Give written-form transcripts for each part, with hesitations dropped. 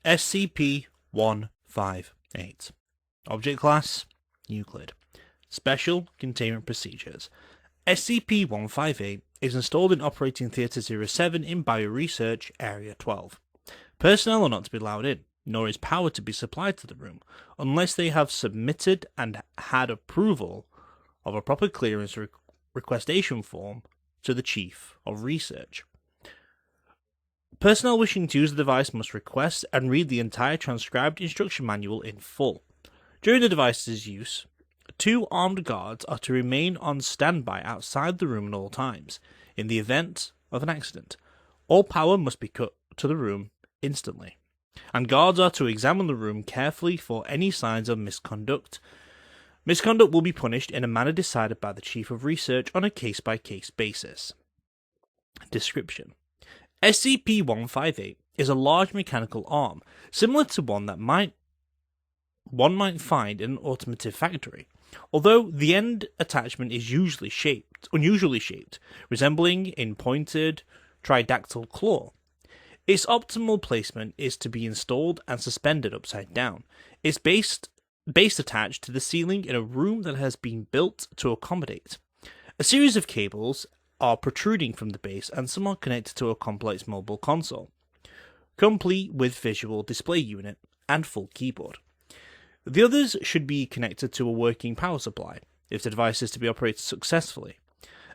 SCP-158. Object Class: Euclid. Special Containment Procedures. SCP-158 is installed in Operating Theatre 07 in Bioresearch Area 12. Personnel are not to be allowed in, nor is power to be supplied to the room, unless they have submitted and had approval of a proper clearance requestation form to the Chief of Research. Personnel wishing to use the device must request and read the entire transcribed instruction manual in full. During the device's use, 2 armed guards are to remain on standby outside the room at all times. In the event of an accident, all power must be cut to the room instantly, and guards are to examine the room carefully for any signs of misconduct. Misconduct will be punished in a manner decided by the Chief of Research on a case-by-case basis. Description: SCP-158 is a large mechanical arm, similar to one one might find in an automotive factory, although the end attachment is unusually shaped, resembling a pointed tridactyl claw. Its optimal placement is to be installed and suspended upside down. Its base attached to the ceiling in a room that has been built to accommodate. A series of cables are protruding from the base, and some are connected to a complex mobile console, complete with visual display unit and full keyboard. The others should be connected to a working power supply, if the device is to be operated successfully.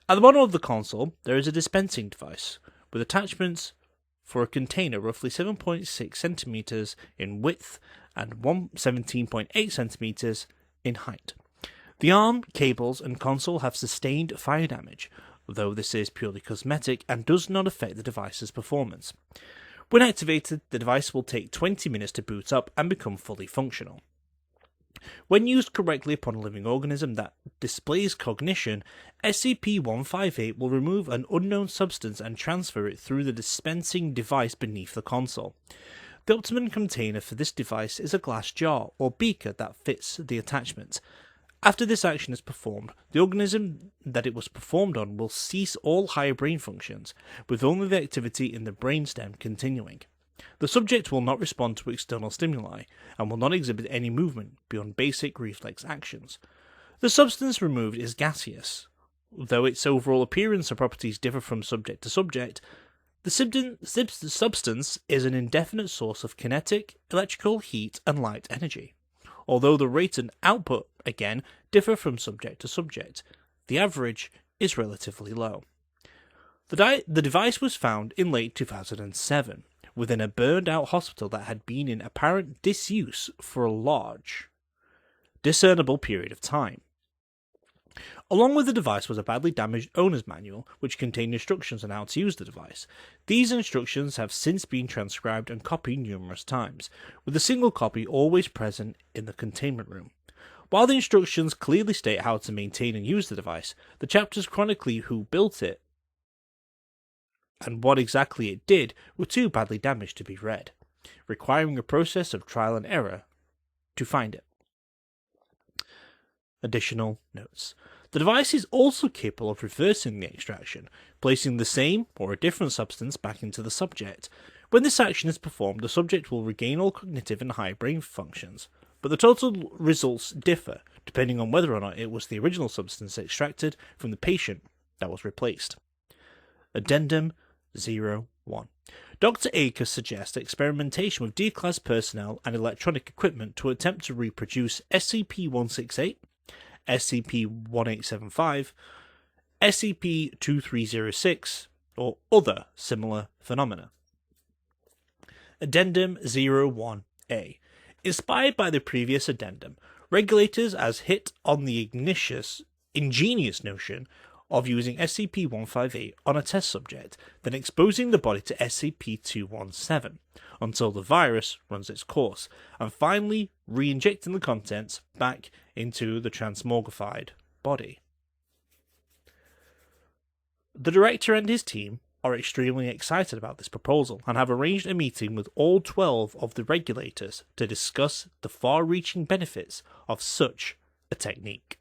At the bottom of the console, there is a dispensing device, with attachments for a container roughly 7.6 cm in width and 17.8 cm in height. The arm, cables, and console have sustained fire damage, though this is purely cosmetic and does not affect the device's performance. When activated, the device will take 20 minutes to boot up and become fully functional. When used correctly upon a living organism that displays cognition, SCP-158 will remove an unknown substance and transfer it through the dispensing device beneath the console. The optimum container for this device is a glass jar or beaker that fits the attachment. After this action is performed, the organism that it was performed on will cease all higher brain functions, with only the activity in the brainstem continuing. The subject will not respond to external stimuli, and will not exhibit any movement beyond basic reflex actions. The substance removed is gaseous. Though its overall appearance and properties differ from subject to subject, the substance is an indefinite source of kinetic, electrical, heat, and light energy. Although the rate and output, again, differ from subject to subject, the average is relatively low. The device was found in late 2007, within a burned-out hospital that had been in apparent disuse for a large, discernible period of time. Along with the device was a badly damaged owner's manual, which contained instructions on how to use the device. These instructions have since been transcribed and copied numerous times, with a single copy always present in the containment room. While the instructions clearly state how to maintain and use the device, the chapters chronically who built it and what exactly it did were too badly damaged to be read, requiring a process of trial and error to find it. Additional notes. The device is also capable of reversing the extraction, placing the same or a different substance back into the subject. When this action is performed, the subject will regain all cognitive and high brain functions, but the total results differ depending on whether or not it was the original substance extracted from the patient that was replaced. Addendum 01. Dr. Aker suggests experimentation with D-Class personnel and electronic equipment to attempt to reproduce SCP-168, SCP-1875, SCP-2306, or other similar phenomena. Addendum 01A. Inspired by the previous addendum, regulators has hit on the ingenious notion of using SCP-158 on a test subject, then exposing the body to SCP-217 until the virus runs its course, and finally re-injecting the contents back into the transmogrified body. The director and his team are extremely excited about this proposal and have arranged a meeting with all 12 of the regulators to discuss the far-reaching benefits of such a technique.